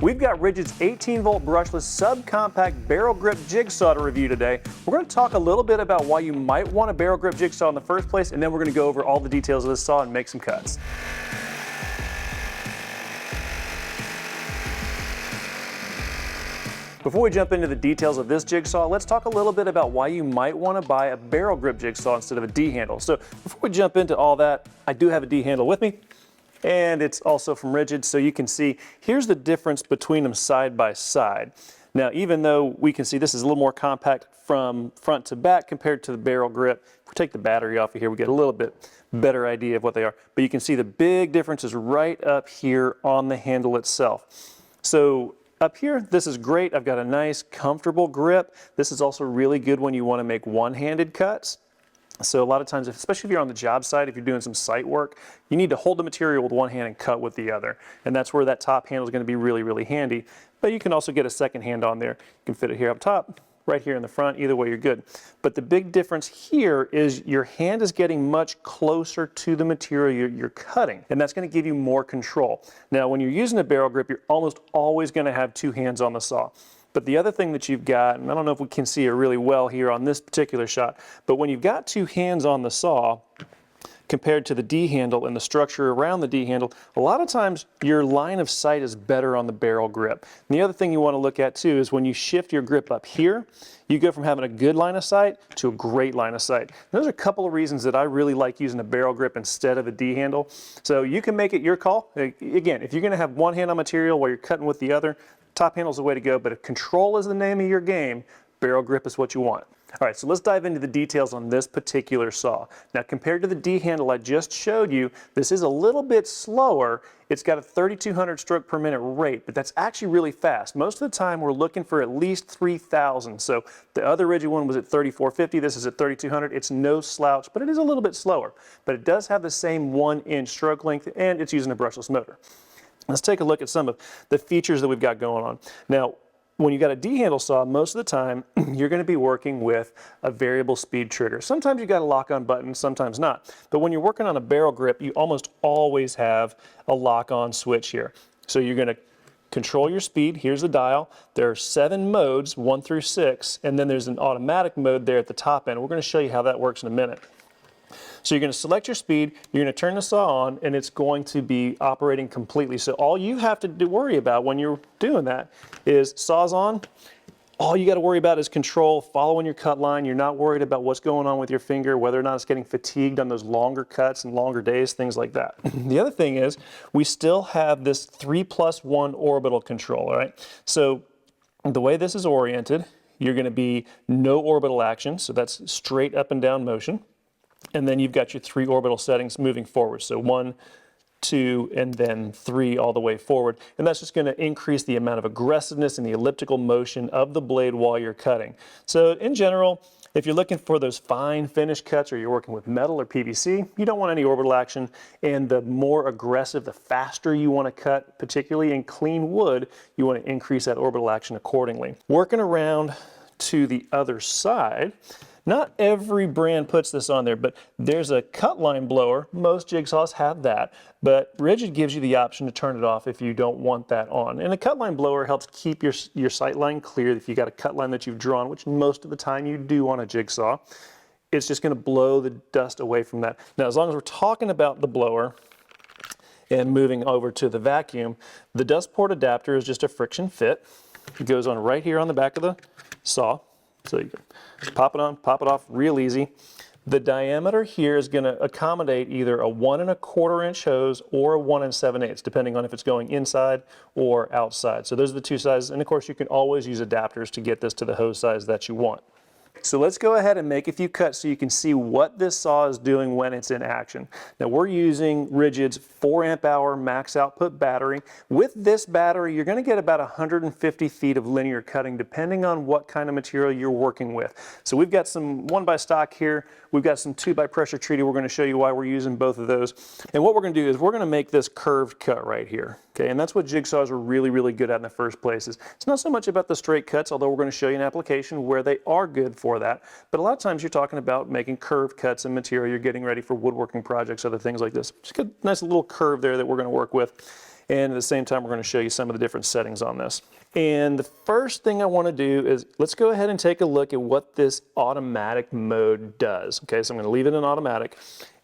We've got Ridgid's 18-volt brushless subcompact barrel grip jigsaw to review today. We're going to talk a little bit about why you might want a barrel grip jigsaw in the first place, and then we're going to go over all the details of this saw and make some cuts. Before we jump into the details of this jigsaw, let's talk a little bit about why you might want to buy a barrel grip jigsaw instead of a D-handle. So before we jump into all that, I do have a D-handle with me, and it's also from Ridgid, so you can see here's the difference between them side by side. Now, even though we can see this is a little more compact from front to back compared to the barrel grip, if we take the battery off of here, we get a little bit better idea of what they are. But you can see the big difference is right up here on the handle itself. So up here, this is great. I've got a nice, comfortable grip. This is also really good when you want to make one-handed cuts. So a lot of times, especially if you're on the job site, if you're doing some site work, you need to hold the material with one hand and cut with the other. And that's where that top handle is going to be really, really handy. But you can also get a second hand on there. You can fit it here up top, right here in the front. Either way, you're good. But the big difference here is your hand is getting much closer to the material you're cutting. And that's going to give you more control. Now, when you're using a barrel grip, you're almost always going to have two hands on the saw. But the other thing that you've got, and I don't know if we can see it really well here on this particular shot, but when you've got two hands on the saw, compared to the D handle and the structure around the D handle, a lot of times your line of sight is better on the barrel grip. And the other thing you want to look at too is when you shift your grip up here, you go from having a good line of sight to a great line of sight. And those are a couple of reasons that I really like using a barrel grip instead of a D handle. So you can make it your call. Again, if you're going to have one hand on material while you're cutting with the other, top handle is the way to go, but if control is the name of your game, barrel grip is what you want. All right, so let's dive into the details on this particular saw. Now, compared to the D handle I just showed you, this is a little bit slower. It's got a 3,200 stroke per minute rate, but that's actually really fast. Most of the time, we're looking for at least 3,000. So the other Ridgid one was at 3,450. This is at 3,200. It's no slouch, but it is a little bit slower. But it does have the same 1-inch stroke length, and it's using a brushless motor. Let's take a look at some of the features that we've got going on. Now, when you've got a D-handle saw, most of the time, you're going to be working with a variable speed trigger. Sometimes you've got a lock-on button, sometimes not. But when you're working on a barrel grip, you almost always have a lock-on switch here. So you're going to control your speed. Here's the dial. There are 7 modes, 1 through 6, and then there's an automatic mode there at the top end. We're going to show you how that works in a minute. So you're going to select your speed, you're going to turn the saw on, and it's going to be operating completely. So all you have to worry about when you're doing that is saw's on. All you got to worry about is control, following your cut line. You're not worried about what's going on with your finger, whether or not it's getting fatigued on those longer cuts and longer days, things like that. The other thing is we still have this 3+1 orbital control, all right? So the way this is oriented, you're going to be no orbital action, so that's straight up and down motion. And then you've got your 3 orbital settings moving forward. So 1, 2, and then 3 all the way forward. And that's just going to increase the amount of aggressiveness and the elliptical motion of the blade while you're cutting. So in general, if you're looking for those fine finish cuts or you're working with metal or PVC, you don't want any orbital action. And the more aggressive, the faster you want to cut, particularly in clean wood, you want to increase that orbital action accordingly. Working around to the other side, not every brand puts this on there, but there's a cut line blower. Most jigsaws have that, but Ridgid gives you the option to turn it off if you don't want that on. And a cut line blower helps keep your sight line clear. If you got a cut line that you've drawn, which most of the time you do on a jigsaw, it's just going to blow the dust away from that. Now, as long as we're talking about the blower and moving over to the vacuum, the dust port adapter is just a friction fit. It goes on right here on the back of the saw. So you can pop it on, pop it off real easy. The diameter here is going to accommodate either a 1 1/4 inch hose or a 1 7/8, depending on if it's going inside or outside. So those are the two sizes. And of course, you can always use adapters to get this to the hose size that you want. So let's go ahead and make a few cuts so you can see what this saw is doing when it's in action. Now we're using Ridgid's 4 amp hour max output battery. With this battery, you're going to get about 150 feet of linear cutting depending on what kind of material you're working with. So we've got some 1 by stock here. We've got some 2 by pressure treated. We're going to show you why we're using both of those. And what we're going to do is we're going to make this curved cut right here. Okay, and that's what jigsaws are really, really good at in the first place. It's not so much about the straight cuts, although we're going to show you an application where they are good for that. But a lot of times you're talking about making curved cuts in material. You're getting ready for woodworking projects, other things like this. Just got a nice little curve there that we're going to work with. And at the same time, we're going to show you some of the different settings on this. And the first thing I want to do is let's go ahead and take a look at what this automatic mode does. Okay, so I'm going to leave it in automatic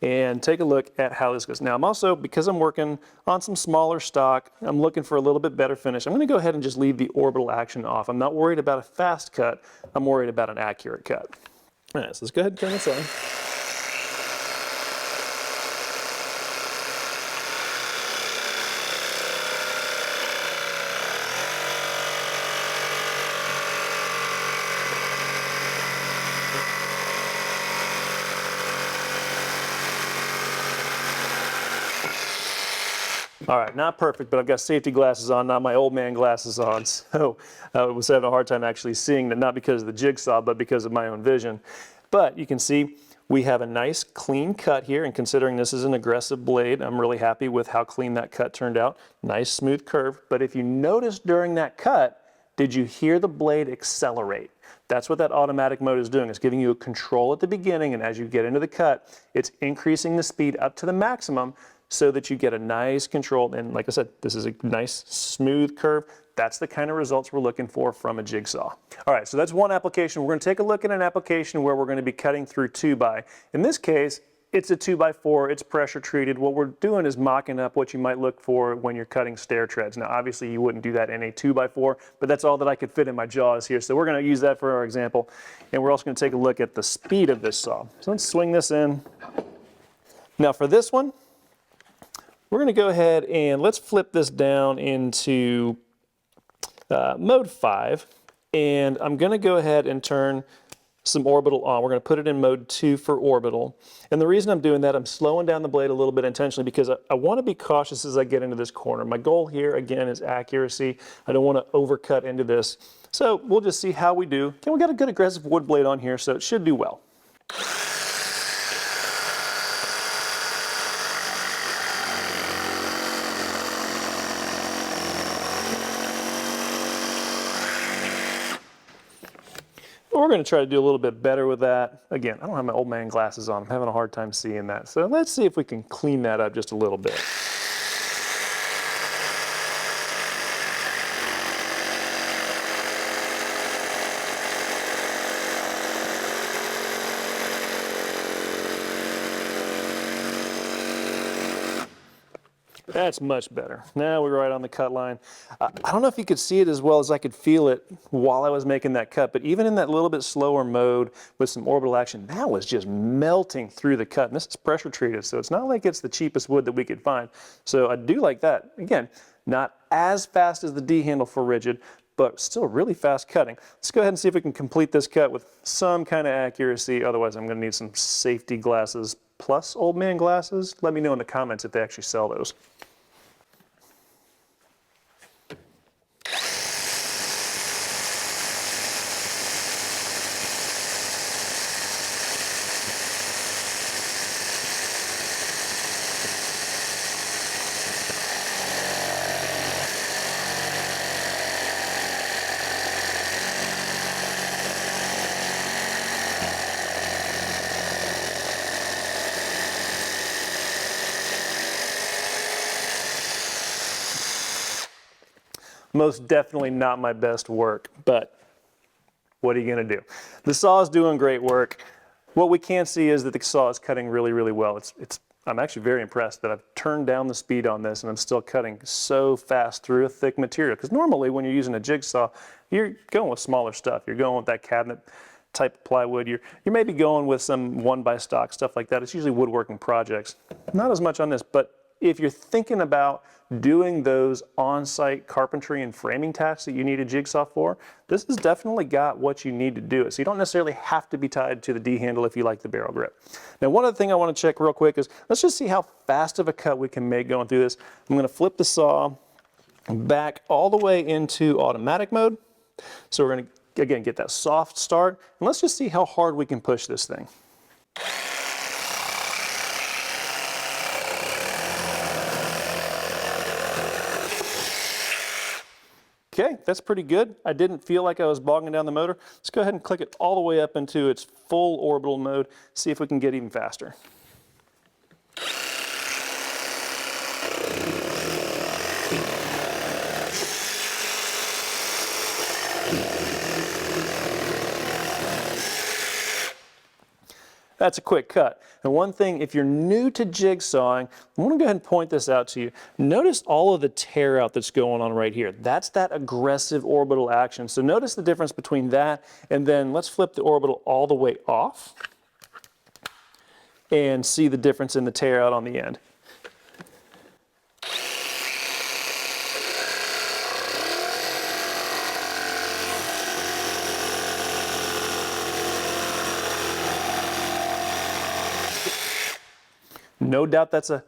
and take a look at how this goes. Now I'm also, because I'm working on some smaller stock, I'm looking for a little bit better finish. I'm going to go ahead and just leave the orbital action off. I'm not worried about a fast cut. I'm worried about an accurate cut. All right, so let's go ahead and turn this on. All right, not perfect, but I've got safety glasses on, not my old man glasses on, so I was having a hard time actually seeing that, not because of the jigsaw, but because of my own vision. But you can see we have a nice clean cut here, and considering this is an aggressive blade, I'm really happy with how clean that cut turned out. Nice smooth curve, but if you notice during that cut, did you hear the blade accelerate? That's what that automatic mode is doing. It's giving you a control at the beginning, and as you get into the cut, it's increasing the speed up to the maximum so that you get a nice control. And like I said, this is a nice smooth curve. That's the kind of results we're looking for from a jigsaw. All right, so that's one application. We're going to take a look at an application where we're going to be cutting through 2x. In this case, it's a 2x4, it's pressure treated. What we're doing is mocking up what you might look for when you're cutting stair treads. Now, obviously you wouldn't do that in a 2x4, but that's all that I could fit in my jaws here. So we're going to use that for our example. And we're also going to take a look at the speed of this saw. So let's swing this in. Now for this one, we're going to go ahead and let's flip this down into mode 5. And I'm going to go ahead and turn some orbital on. We're going to put it in mode 2 for orbital. And the reason I'm doing that, I'm slowing down the blade a little bit intentionally because I want to be cautious as I get into this corner. My goal here, again, is accuracy. I don't want to overcut into this. So we'll just see how we do. Okay, we got a good aggressive wood blade on here, so it should do well. We're going to try to do a little bit better with that. Again, I don't have my old man glasses on. I'm having a hard time seeing that. So let's see if we can clean that up just a little bit. That's much better. Now we're right on the cut line. I don't know if you could see it as well as I could feel it while I was making that cut, but even in that little bit slower mode with some orbital action, that was just melting through the cut. And this is pressure treated, so it's not like it's the cheapest wood that we could find. So I do like that. Again, not as fast as the D handle for Ridgid, but still really fast cutting. Let's go ahead and see if we can complete this cut with some kind of accuracy. Otherwise, I'm going to need some safety glasses plus old man glasses. Let me know in the comments if they actually sell those. Most definitely not my best work, but what are you going to do? The saw is doing great work. What we can see is that the saw is cutting really, really well. I'm actually very impressed that I've turned down the speed on this and I'm still cutting so fast through a thick material. Because normally when you're using a jigsaw, you're going with smaller stuff. You're going with that cabinet type of plywood. You're maybe going with some 1x stock, stuff like that. It's usually woodworking projects. Not as much on this, but if you're thinking about doing those on-site carpentry and framing tasks that you need a jigsaw for, this has definitely got what you need to do it. So you don't necessarily have to be tied to the D handle if you like the barrel grip. Now, one other thing I want to check real quick is let's just see how fast of a cut we can make going through this. I'm going to flip the saw back all the way into automatic mode. So we're going to, again, get that soft start. And let's just see how hard we can push this thing. Okay, that's pretty good. I didn't feel like I was bogging down the motor. Let's go ahead and click it all the way up into its full orbital mode, see if we can get even faster. That's a quick cut. And one thing, if you're new to jigsawing, I want to go ahead and point this out to you. Notice all of the tear out that's going on right here. That's that aggressive orbital action. So notice the difference between that, and then let's flip the orbital all the way off and see the difference in the tear out on the end. No doubt that's a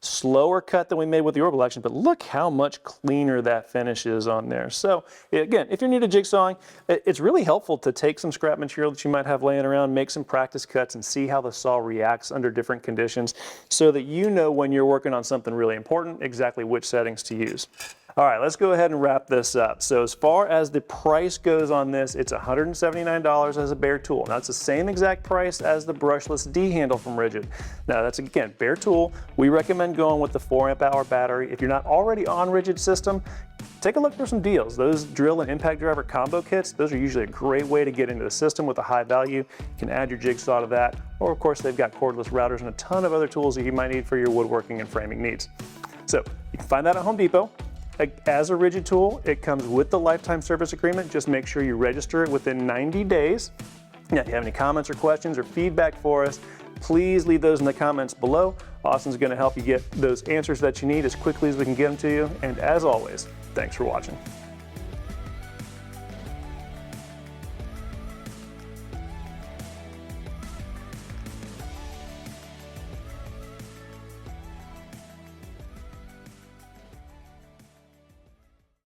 slower cut than we made with the orbital action, but look how much cleaner that finish is on there. So again, if you're new to jigsawing, it's really helpful to take some scrap material that you might have laying around, make some practice cuts, and see how the saw reacts under different conditions so that you know when you're working on something really important, exactly which settings to use. All right, let's go ahead and wrap this up. So as far as the price goes on this, it's $179 as a bare tool. Now it's the same exact price as the brushless D handle from Ridgid. Now that's, again, bare tool. We recommend going with the 4 amp hour battery. If you're not already on Ridgid system, take a look for some deals. Those drill and impact driver combo kits, those are usually a great way to get into the system with a high value. You can add your jigsaw to that, or of course they've got cordless routers and a ton of other tools that you might need for your woodworking and framing needs. So you can find that at Home Depot. As a Ridgid tool, it comes with the lifetime service agreement. Just make sure you register it within 90 days. Now, if you have any comments or questions or feedback for us, please leave those in the comments below. Austin's going to help you get those answers that you need as quickly as we can get them to you. And as always, thanks for watching.